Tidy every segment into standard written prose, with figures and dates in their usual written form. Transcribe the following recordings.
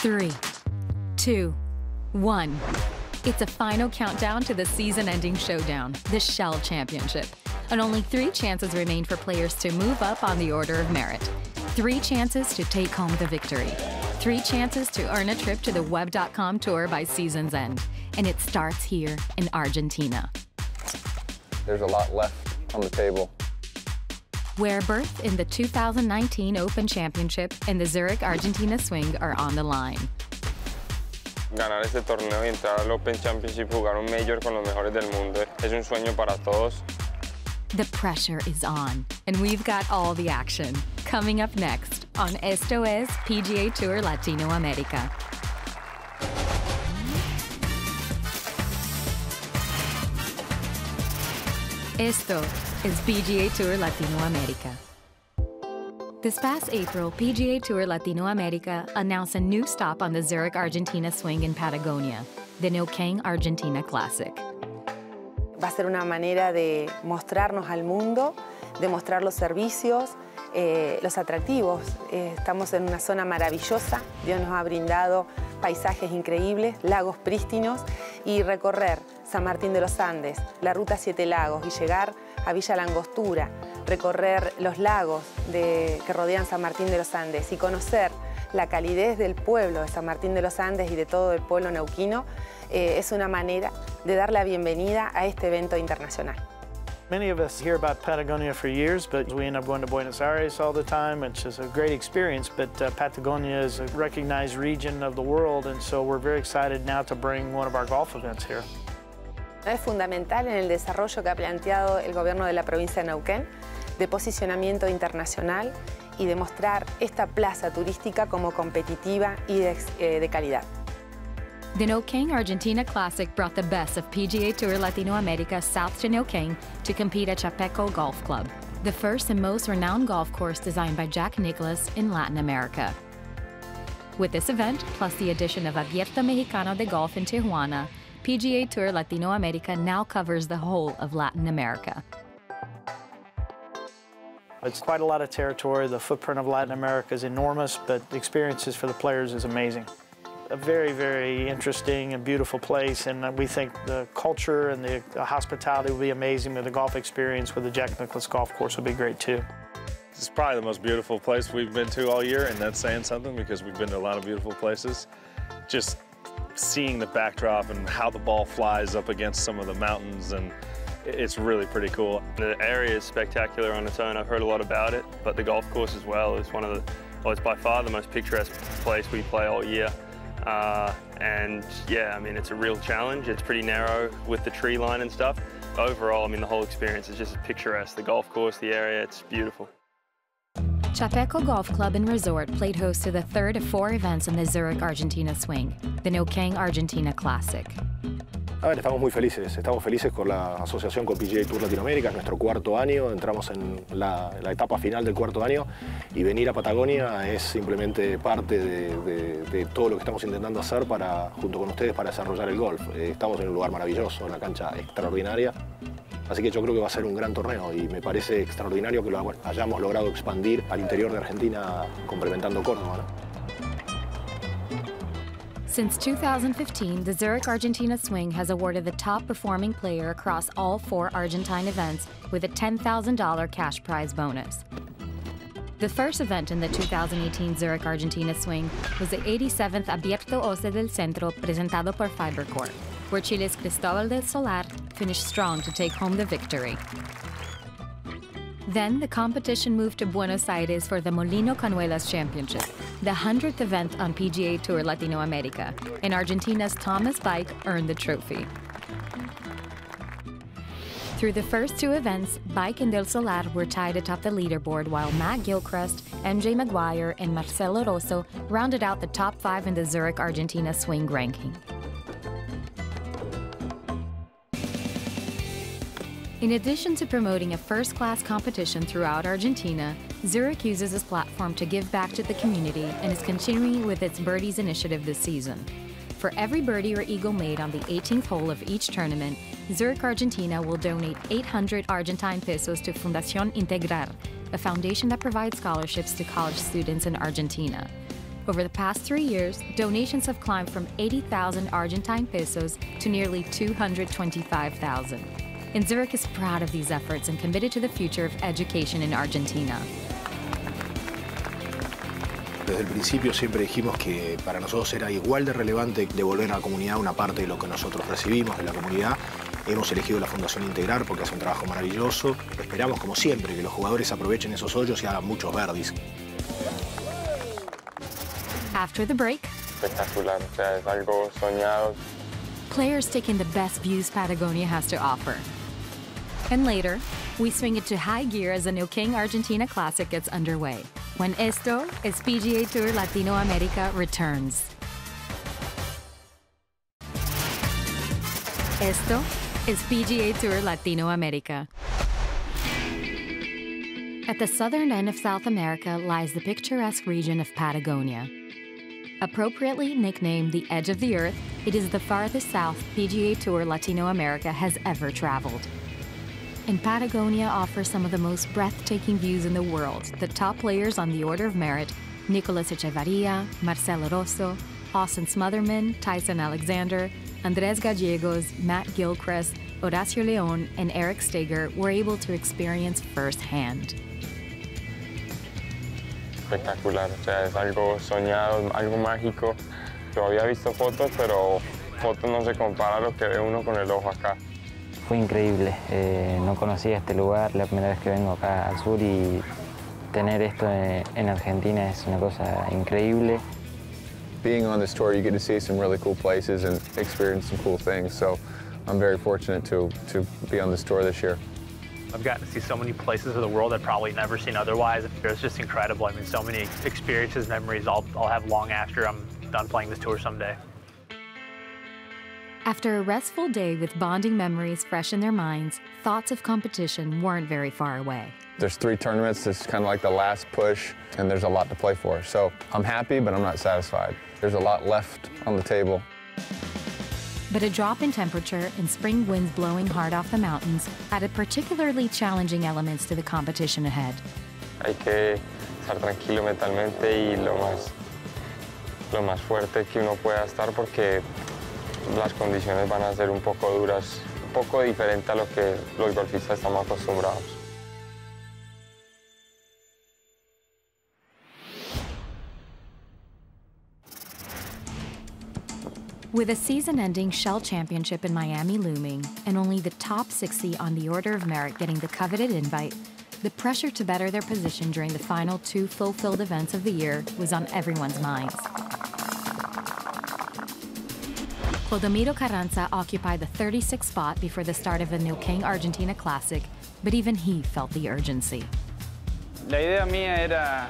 3, 2, 1. It's a final countdown to the season-ending showdown, the Shell Championship. And only 3 chances remain for players to move up on the order of merit. 3 chances to take home the victory. 3 chances to earn a trip to the Web.com Tour by season's end. And it starts here in Argentina. There's a lot left on the table. Where berth in the 2019 Open Championship and the Zurich Argentina Swing are on the line. Ganar este torneo y entrar al Open Championship, jugar un Major con los mejores del mundo, es un sueño para todos. The pressure is on, and we've got all the action. Coming up next on Esto es PGA Tour Latinoamérica. Esto is PGA Tour Latinoamérica. This past April, PGA Tour Latinoamérica announced a new stop on the Zurich Argentina Swing in Patagonia, the Neuquén Argentine Classic. Va a ser una manera de mostrarnos al mundo, de mostrar los servicios, los atractivos. Estamos en una zona maravillosa, Dios nos ha brindado paisajes increíbles, lagos prístinos, y recorrer San Martín de los Andes, la Ruta 7 Lagos, y llegar a Villa La Angostura, recorrer los lagos que rodean San Martín de los Andes y conocer la calidez del pueblo de San Martín de los Andes y de todo el pueblo neuquino, es una manera de dar la bienvenida a este evento internacional. Many of us hear about Patagonia for years, but we end up going to Buenos Aires all the time, which is a great experience, but Patagonia is a recognized region of the world, and so we're very excited now to bring one of our golf events here. Es fundamental en el desarrollo que ha planteado el gobierno de la provincia de Neuquén, de posicionamiento internacional y de mostrar esta plaza turística como competitiva y de calidad. The Neuquén Argentina Classic brought the best of PGA Tour Latinoamérica south to Neuquén to compete at Chapecó Golf Club, the first and most renowned golf course designed by Jack Nicklaus in Latin America. With this event, plus the addition of Abierto Mexicano de Golf in Tijuana, PGA Tour Latinoamérica now covers the whole of Latin America. It's quite a lot of territory. The footprint of Latin America is enormous, but the experiences for the players is amazing. A very, very interesting and beautiful place, and we think the culture and the hospitality will be amazing, but the golf experience with the Jack Nicklaus Golf Course will be great too. This is probably the most beautiful place we've been to all year, and that's saying something because we've been to a lot of beautiful places. Just seeing the backdrop and how the ball flies up against some of the mountains, and it's really pretty cool. The area is spectacular on its own. I've heard a lot about it, but the golf course as well is one of the, well, it's by far the most picturesque place we play all year. And yeah, I mean, it's a real challenge. It's pretty narrow with the tree line and stuff. Overall, I mean, the whole experience is just picturesque. The golf course, the area, it's beautiful. Chapecó Golf Club and Resort played host to the third of 4 events in the Zurich Argentina Swing, the Neuquén Argentina Classic. A ver, estamos muy felices. Estamos felices con la asociación con PGA Tour Latinoamérica. Es nuestro 4º año, entramos en la etapa final del 4º año y venir a Patagonia es simplemente parte de todo lo que estamos intentando hacer junto con ustedes para desarrollar el golf. Estamos en un lugar maravilloso, una cancha extraordinaria, así que yo creo que va a ser un gran torneo y me parece extraordinario que lo hayamos logrado expandir al interior de Argentina complementando Córdoba, ¿no? Since 2015, the Zurich Argentina Swing has awarded the top performing player across all 4 Argentine events with a $10,000 cash prize bonus. The first event in the 2018 Zurich Argentina Swing was the 87th Abierto OCE del Centro presentado por FiberCorp, where Chile's Cristóbal del Solar finished strong to take home the victory. Then the competition moved to Buenos Aires for the Molino Cañuelas Championship, the 100th event on PGA Tour Latinoamérica, and Argentina's Thomas Bike earned the trophy. Through the first 2 events, Bike and Del Solar were tied atop the leaderboard, while Matt Gilchrist, MJ Maguire, and Marcelo Rosso rounded out the top 5 in the Zurich Argentina Swing ranking. In addition to promoting a first-class competition throughout Argentina, Zurich uses this platform to give back to the community and is continuing with its Birdies initiative this season. For every birdie or eagle made on the 18th hole of each tournament, Zurich Argentina will donate 800 Argentine pesos to Fundación Integrar, a foundation that provides scholarships to college students in Argentina. Over the past 3 years, donations have climbed from 80,000 Argentine pesos to nearly 225,000. And Zurich is proud of these efforts and committed to the future of education in Argentina. Desde el principio siempre dijimos que para nosotros era igual de relevante devolver a la comunidad una parte de lo que nosotros recibimos de la comunidad. Hemos elegido la Fundación Integrar porque hace un trabajo maravilloso. Esperamos, como siempre, que los jugadores aprovechen esos hoyos y hagan muchos birdies. After the break, Espectacular, o sea, es algo soñado. players take in the best views Patagonia has to offer. And later, we swing it to high gear as the Neuquén Argentine Classic gets underway, when Esto, PGA TOUR Latinoamérica returns. Esto is PGA TOUR Latinoamérica. At the southern end of South America lies the picturesque region of Patagonia. Appropriately nicknamed the Edge of the Earth, it is the farthest south PGA TOUR Latinoamérica has ever traveled. And Patagonia offers some of the most breathtaking views in the world. The top players on the order of merit, Nicolas Echevarria, Marcelo Rosso, Austin Smotherman, Tyson Alexander, Andrés Gallegos, Matt Gilchrist, Horacio León, and Eric Steger were able to experience firsthand. Espectacular, o sea, es algo soñado, algo mágico. Yo había visto fotos, pero fotos no se compara a lo que ve uno con el ojo acá. Fue increíble, no conocía este lugar, la primera vez que vengo acá al sur y tener esto en Argentina es una cosa increíble. Being on this tour, you get to see some really cool places and experience some cool things, so I'm very fortunate to be on this tour this year. I've gotten to see so many places of the world I've probably never seen otherwise. It's just incredible. I mean, so many experiences, memories I'll have long after I'm done playing this tour someday. After a restful day with bonding memories fresh in their minds, thoughts of competition weren't very far away. There's 3 tournaments, this is kind of like the last push, and there's a lot to play for. So I'm happy, but I'm not satisfied. There's a lot left on the table. But a drop in temperature and spring winds blowing hard off the mountains added particularly challenging elements to the competition ahead. Hay que estar tranquilo mentalmente y lo más fuerte que uno pueda estar porque las condiciones van a ser un poco duras, un poco diferente a lo que los golfistas estamos acostumbrados. With a season-ending Shell Championship in Miami looming, and only the top 60 on the order of merit getting the coveted invite, the pressure to better their position during the final 2 fulfilled events of the year was on everyone's minds. Clodomiro Carranza occupied the 36th spot before the start of the Neuquén Argentine Classic, but even he felt the urgency. La idea mía era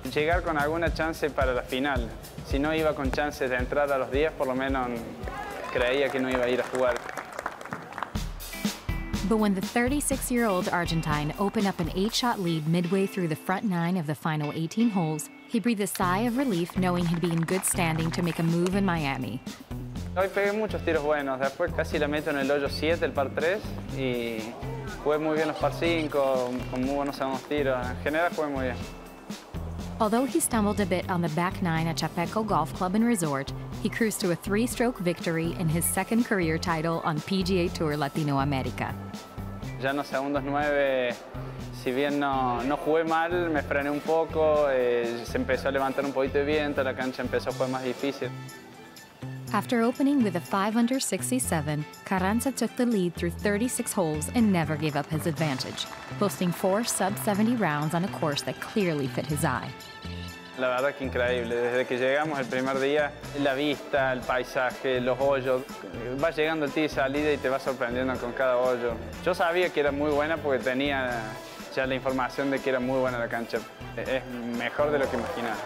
llegar con alguna chance para la final. Si no iba con chances de entrar a los 10, por lo menos creía que no iba a ir a jugar. But when the 36-year-old Argentine opened up an 8-shot lead midway through the front 9 of the final 18 holes, he breathed a sigh of relief knowing he'd be in good standing to make a move in Miami. Hoy pegué muchos tiros buenos, después casi la meto en el hoyo 7, el par 3, y jugué muy bien los par 5, con muy buenos segundos tiros. En general jugué muy bien. Although he stumbled a bit on the back 9 at Chapeco Golf Club and Resort, he cruised to a 3-stroke victory in his second career title on PGA TOUR Latinoamérica. Ya en los segundos 9, si bien no jugué mal, me frené un poco, se empezó a levantar un poquito de viento, la cancha empezó a jugar más difícil. After opening with a 5-under 67, Carranza took the lead through 36 holes and never gave up his advantage, posting 4 sub-70 rounds on a course that clearly fit his eye. La verdad que increíble, desde que llegamos el primer día, la vista, el paisaje, los hoyos, vas llegando al tee de salida y te vas sorprendiendo con cada hoyo. Yo sabía que era muy buena porque tenía ya la información de que era muy buena la cancha, es mejor de lo que imaginaba.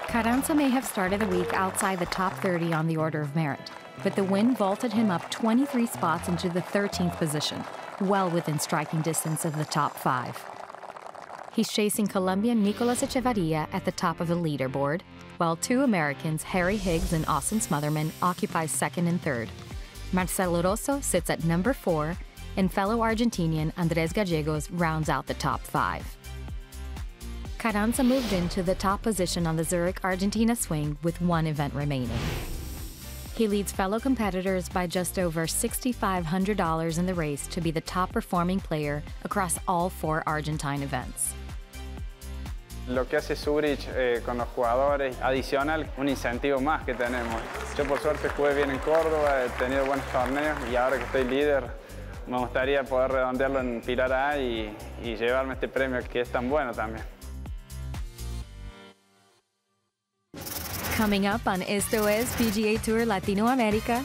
Carranza may have started the week outside the top 30 on the order of merit, but the win vaulted him up 23 spots into the 13th position, well within striking distance of the top 5. He's chasing Colombian Nicolas Echevarria at the top of the leaderboard, while 2 Americans, Harry Higgs and Austin Smotherman, occupy 2nd and 3rd. Marcelo Rosso sits at number 4, and fellow Argentinian Andrés Gallegos rounds out the top 5. Carranza moved into the top position on the Zurich Argentina swing with one event remaining. He leads fellow competitors by just over $6,500 in the race to be the top performing player across all 4 Argentine events. Lo que hace Zurich con los jugadores, adicional, un incentivo más que tenemos. Yo por suerte jugué bien en Córdoba, he tenido buenos torneos y ahora que estoy líder, me gustaría poder redondearlo en Pilar A y llevarme este premio que es tan bueno también. Coming up on Esto es PGA Tour Latinoamérica,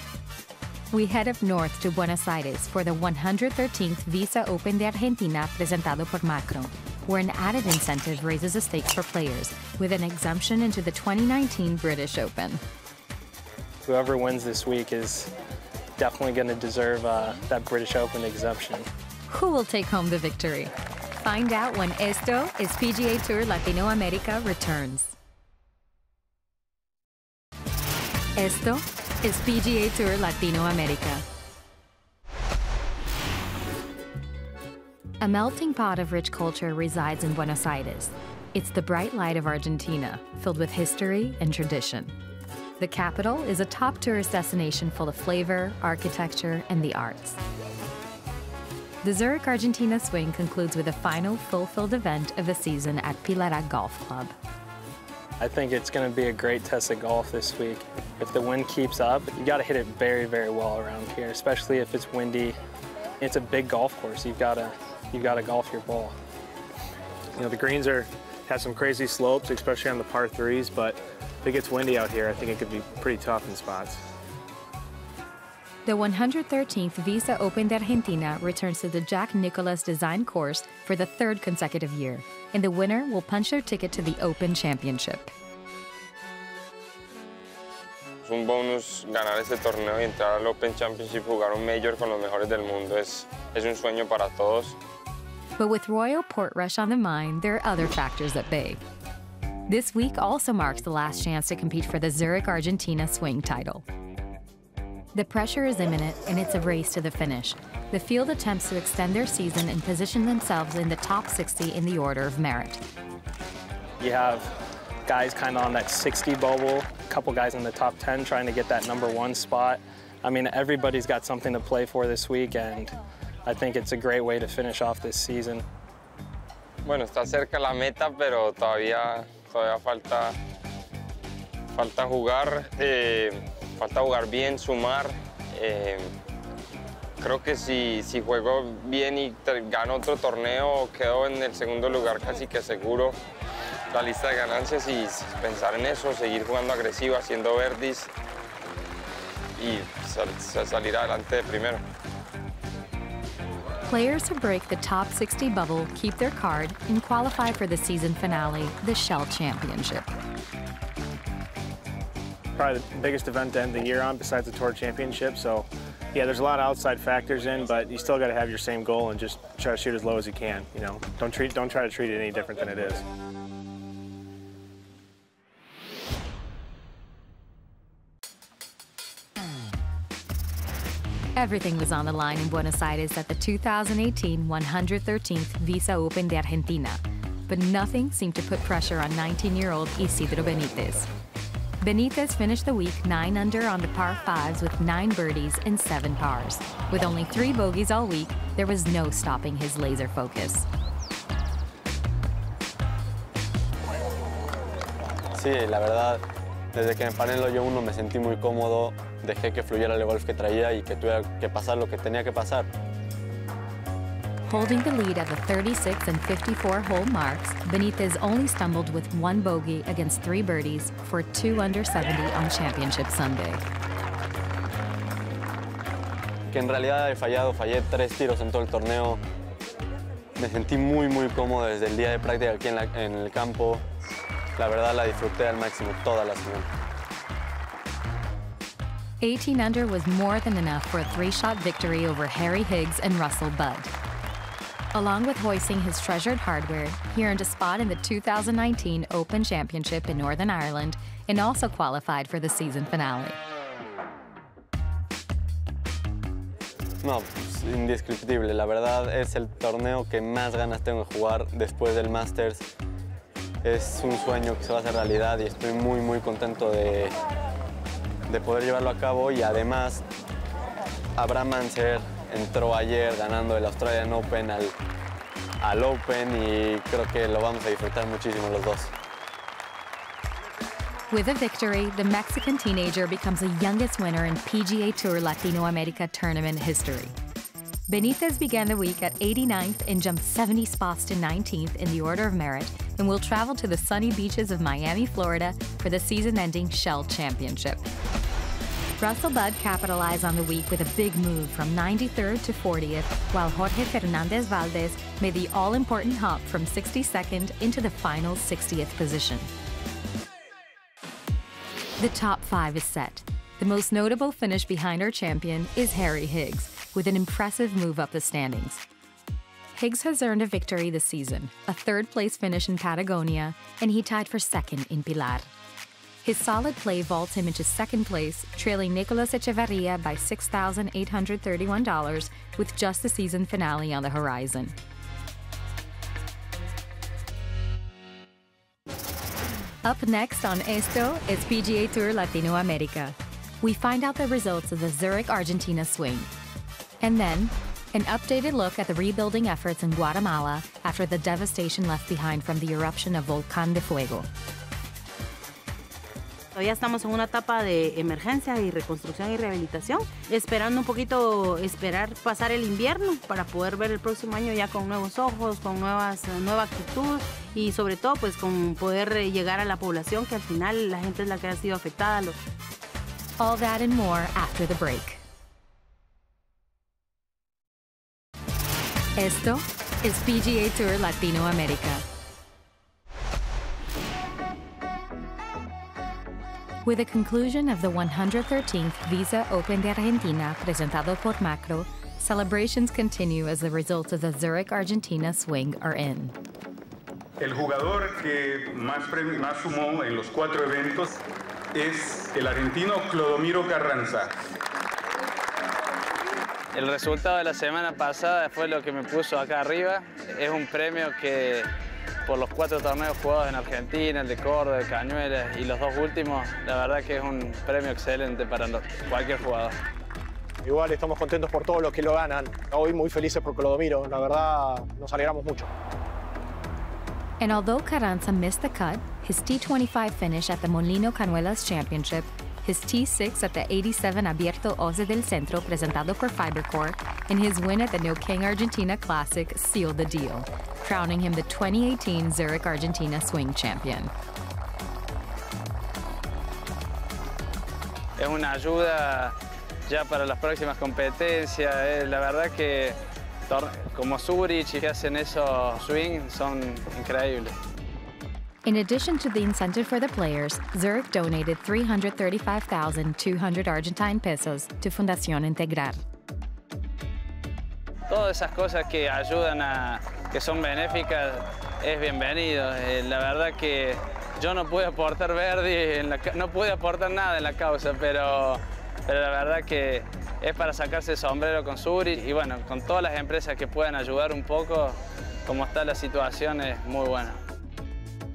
we head up north to Buenos Aires for the 113th VISA Open de Argentina presentado por Macron, where an added incentive raises the stakes for players with an exemption into the 2019 British Open. Whoever wins this week is definitely going to deserve that British Open exemption. Who will take home the victory? Find out when Esto es PGA Tour Latinoamérica returns. Esto es PGA Tour Latinoamérica. A melting pot of rich culture resides in Buenos Aires. It's the bright light of Argentina, filled with history and tradition. The capital is a top tourist destination full of flavor, architecture, and the arts. The Zurich Argentina swing concludes with a final fulfilled event of the season at Pilar Golf Club. I think it's going to be a great test of golf this week. If the wind keeps up, you got to hit it very, very well around here, especially if it's windy. It's a big golf course. You've got to golf your ball. You know, the greens have some crazy slopes, especially on the par 3s, but if it gets windy out here, I think it could be pretty tough in spots. The 113th VISA Open de Argentina returns to the Jack Nicklaus design course for the 3rd consecutive year, and the winner will punch their ticket to the Open Championship. Es un bonus ganar este torneo y entrar al Open Championship, jugar un Major con los mejores del mundo. Es un sueño para todos. But with Royal Portrush on the mind, there are other factors at bay. This week also marks the last chance to compete for the Zurich Argentina swing title. The pressure is imminent, and it's a race to the finish. The field attempts to extend their season and position themselves in the top 60 in the order of merit. You have guys kind of on that 60 bubble, a couple guys in the top 10 trying to get that #1 spot. I mean, everybody's got something to play for this week, and I think it's a great way to finish off this season. Bueno, está cerca la meta, pero todavía falta jugar. Falta jugar bien, sumar. Creo que si juego bien y gano otro torneo, quedo en el segundo lugar casi que seguro la lista de ganancias y pensar en eso, seguir jugando agresivo, haciendo birdies y salir adelante de primero. Players who break the top 60 bubble keep their card and qualify for the season finale, the Shell Championship. Probably the biggest event to end the year on besides the Tour Championship, so yeah, there's a lot of outside factors in, but you still got to have your same goal and just try to shoot as low as you can. You know, don't try to treat it any different than it is. Everything was on the line in Buenos Aires at the 2018 113th VISA Open de Argentina, but nothing seemed to put pressure on 19-year-old Isidro Benítez. Benítez finished the week 9 under on the par 5s with 9 birdies and 7 pars. With only 3 bogeys all week, there was no stopping his laser focus. Sí, la verdad, desde que me paré en el hoyo 1 me sentí muy cómodo, dejé que fluyera el golf que traía y que tuviera que pasar lo que tenía que pasar. Holding the lead at the 36 and 54-hole marks, Benítez only stumbled with 1 bogey against 3 birdies for 2 under 70 on Championship Sunday. Que en realidad fallé 3 tiros en todo el torneo. Me sentí muy cómodo desde el día de práctica aquí en el campo. La verdad la disfruté al máximo toda la semana. 18 under was more than enough for a 3-shot victory over Harry Higgs and Russell Budd. Along with hoisting his treasured hardware, he earned a spot in the 2019 Open Championship in Northern Ireland and also qualified for the season finale. No, pues, indescriptible. La verdad es el torneo que más ganas tengo de jugar después del Masters. Es un sueño que se va a hacer realidad y estoy muy contento de poder llevarlo a cabo. Y además, Abraham Manser entró ayer ganando el Australian Open al Open y creo que lo vamos a disfrutar muchísimo los dos. With a victory, the Mexican teenager becomes the youngest winner in PGA Tour Latinoamérica tournament history. Benitez began the week at 89th and jumped 70 spots to 19th in the order of merit and will travel to the sunny beaches of Miami, Florida for the season-ending Shell Championship. Russell Budd capitalized on the week with a big move from 93rd to 40th, while Jorge Fernández Valdez made the all-important hop from 62nd into the final 60th position. The top 5 is set. The most notable finish behind our champion is Harry Higgs, with an impressive move up the standings. Higgs has earned a victory this season, a third-place finish in Patagonia, and he tied for second in Pilar. His solid play vaults him into second place, trailing Nicolas Echeverria by $6,831, with just the season finale on the horizon. Up next on Esto is PGA Tour Latinoamérica. We find out the results of the Zurich, Argentina swing. And then, an updated look at the rebuilding efforts in Guatemala after the devastation left behind from the eruption of Volcán de Fuego. Todavía estamos en una etapa de emergencia y reconstrucción y rehabilitación, esperando un poquito pasar el invierno para poder ver el próximo año ya con nuevos ojos, con nueva actitud y sobre todo pues con poder llegar a la población, que al final la gente es la que ha sido afectada. All that and more after the break. Esto es PGA Tour Latinoamérica. With the conclusion of the 113th VISA Open de Argentina, presentado por Macro, celebrations continue as the results of the Zurich, Argentina swing are in. El jugador que más sumó en los 4 eventos es el argentino Clodomiro Carranza. El resultado de la semana pasada fue lo que me puso acá arriba. Es un premio que por los 4 torneos jugados en Argentina, el de Córdoba, de Cañuelas y los 2 últimos, la verdad que es un premio excelente para cualquier jugador. Igual estamos contentos por todos los que lo ganan. Hoy muy felices por Clodomiro, la verdad nos alegramos mucho. And although Carranza missed the cut, his T25 finish at the Molino Cañuelas Championship, his T6 at the 87 Abierto Oce del Centro presentado por Fibercore, and his win at the Neuquén Argentine Classic sealed the deal, crowning him the 2018 Zurich, Argentina swing champion. Es una ayuda ya para las próximas competencias. La verdad que como Zurich que hacen esos swing son increíbles. In addition to the incentive for the players, Zurich donated 335,200 Argentine pesos to Fundación Integrar. Todas esas cosas que ayudan que son benéficas es bienvenido. La verdad que yo no pude aportar no pude aportar nada en la causa, pero la verdad que es para sacarse el sombrero con Zurich y bueno, con todas las empresas que puedan ayudar un poco, como está la situación es muy buena.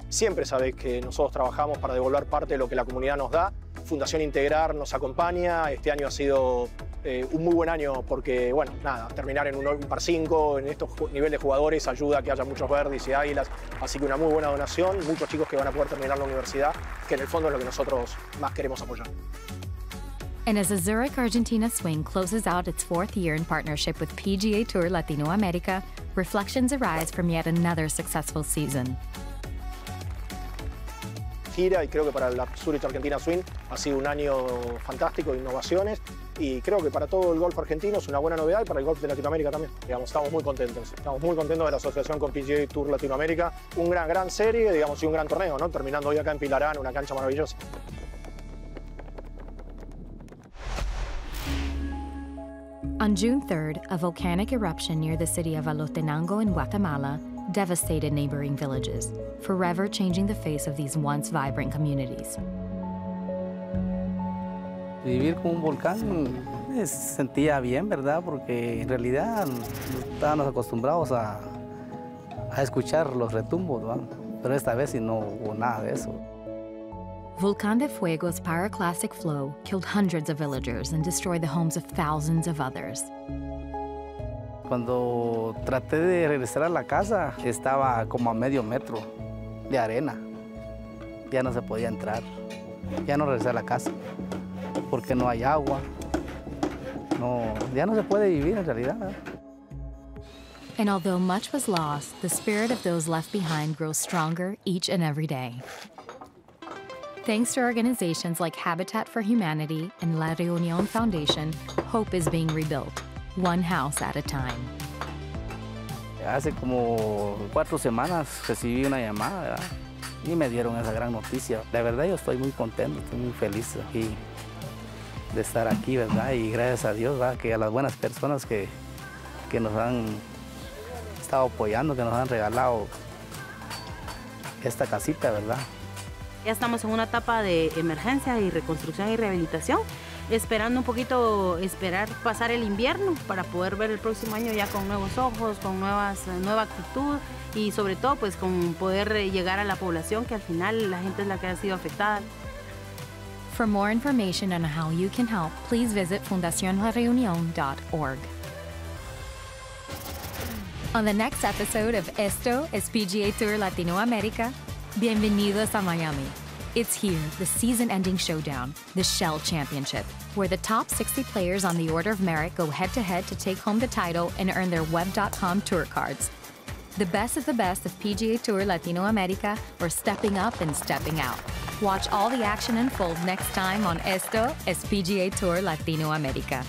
Siempre sabés que nosotros trabajamos para devolver parte de lo que la comunidad nos da. Fundación Integrar nos acompaña. Este año ha sido un muy buen año porque, bueno, nada, terminar en un par 5 en estos niveles de jugadores ayuda a que haya muchos verdes y águilas. Así que una muy buena donación, muchos chicos que van a poder terminar la universidad, que en el fondo es lo que nosotros más queremos apoyar. And as the Zurich, Argentina swing closes out its 4th year in partnership with PGA Tour Latinoamérica, reflections arise from yet another successful season. Gira y creo que para la Zurich Argentina Swing ha sido un año fantástico de innovaciones y creo que para todo el golf argentino es una buena novedad y para el golf de Latinoamérica también. Digamos, estamos muy contentos de la asociación con PGA Tour Latinoamérica. Gran serie, digamos, y un gran torneo, ¿no? Terminando hoy acá en Pilarán, una cancha maravillosa. On June 3rd, a volcanic eruption near the city of Alotenango in Guatemala devastated neighboring villages, forever changing the face of these once vibrant communities. Vivir con un volcán se sentía bien, ¿verdad? Porque en realidad estábamos acostumbrados a escuchar los retumbos, ¿verdad? Pero esta vez sí no hubo nada de eso. Volcán de Fuego's pyroclastic flow killed hundreds of villagers and destroyed the homes of thousands of others. Cuando traté de regresar a la casa, estaba como a medio metro de arena. Ya no se podía entrar. Ya no regresé a la casa porque no hay agua. No, ya no se puede vivir en realidad. And although much was lost, the spirit of those left behind grows stronger each and every day. Thanks to organizations like Habitat for Humanity and La Reunión Foundation, hope is being rebuilt, one house at a time. Hace como 4 semanas recibí una llamada, ¿verdad? Y me dieron esa gran noticia. La verdad yo estoy muy contento, estoy muy feliz aquí de estar aquí, ¿verdad? Y gracias a Dios, ¿verdad? Que a las buenas personas que nos han estado apoyando, que nos han regalado esta casita, ¿verdad? Ya estamos en una etapa de emergencia y reconstrucción y rehabilitación, esperando un poquito, esperar pasar el invierno para poder ver el próximo año ya con nuevos ojos, con nueva actitud y sobre todo pues con poder llegar a la población, que al final la gente es la que ha sido afectada. For more information on how you can help, please visit fundacionlareunion.org. On the next episode of Esto es PGA Tour Latinoamérica, bienvenidos a Miami. It's here, the season-ending showdown, the Shell Championship, where the top 60 players on the order of merit go head-to-head to take home the title and earn their Web.com tour cards. The best of PGA Tour Latinoamérica, or stepping up and stepping out. Watch all the action unfold next time on Esto es PGA Tour Latinoamérica.